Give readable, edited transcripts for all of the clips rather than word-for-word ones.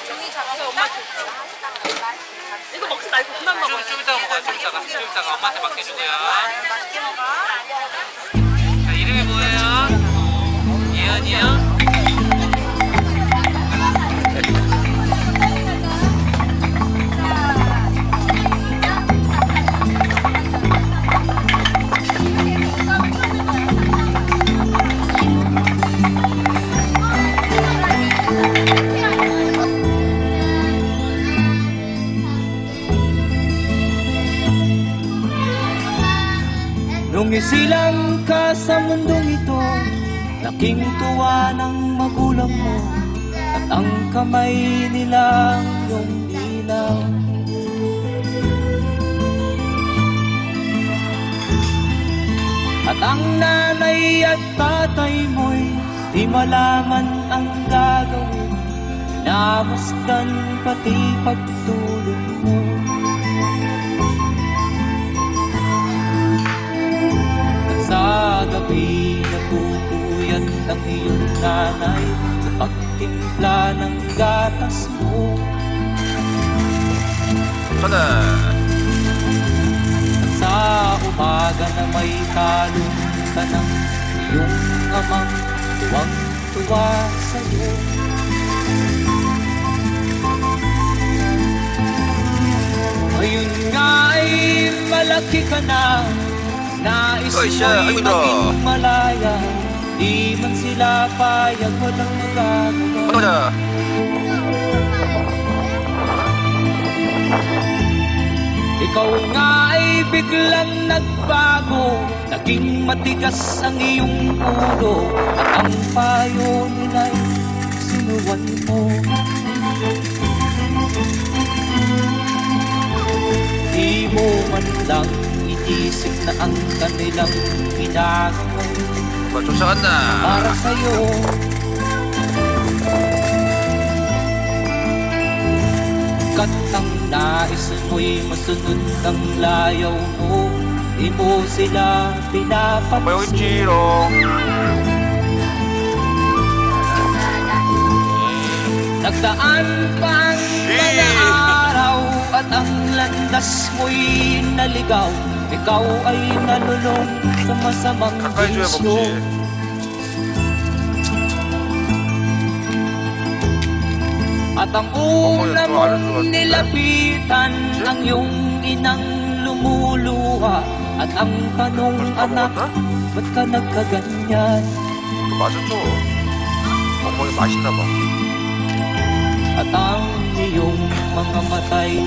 종이 잡아서 엄마 줄게. 이거 먹지 말고 그만 먹어. 좀 이따가 먹어요. 좀 이따가 엄마한테 맡겨주고요. 맛있게 먹어. 자, 이름이 뭐예요? 예언이요? Nung isilang ka sa mundong ito, laking tuwa ng magulang mo, at ang kamay nilang iyong ilaw. At ang nanay at tatay mo'y di malaman ang gagawin, namasdan pati pagtulog mo. Sa gabi natutuyat ang iyong nanay sa pagtimpla ng gatas mo. Kada! At sa umaga na may talong ka ng iyong amang tuwang-tuwa sa'yo. Ngayon nga ay malaki ka na, nais mo'y maging malaya, di man sila payag, walang magagawa. Ikaw nga ay biglang nagbago, naging matigas ang iyong ulo, at ang payo nila'y sinuwan mo. Di mo man lang inisip na ang kanilang ginagawa para sa'yo. Kat ang nais mo'y masunod ang layaw mo, di mo sila pinapansin. Nagdaan pa ang mga araw at ang landas mo'y naligaw, ikaw ay nalulong sa masamang bisyo. At ang una mong nilapitan ang iyong inang lumuluha, at ang tanong, anak, ba't ka nagkaganyan? 맞았죠. 멍멍이 맛있나 봐. At ang iyong mga matay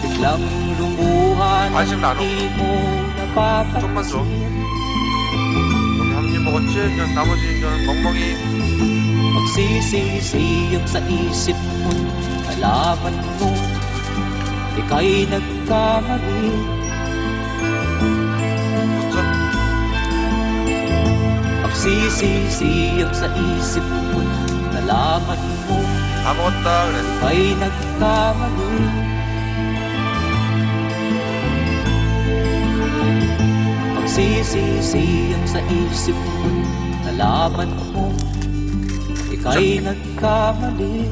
biglang lumuha na hindi mo napapansin. 여기 한 입 먹었지? 그냥 나머지 그냥 멍멍이. Magsisisiyag sa isip mo, alaman mo, ika'y nagkamali. Magsisisiyag sa isip mo, alaman mo, 다 먹었다 그래. ika'y nagkamali. Magsisisiyag sa isip mo, alaman mo, ika'y nagkamali.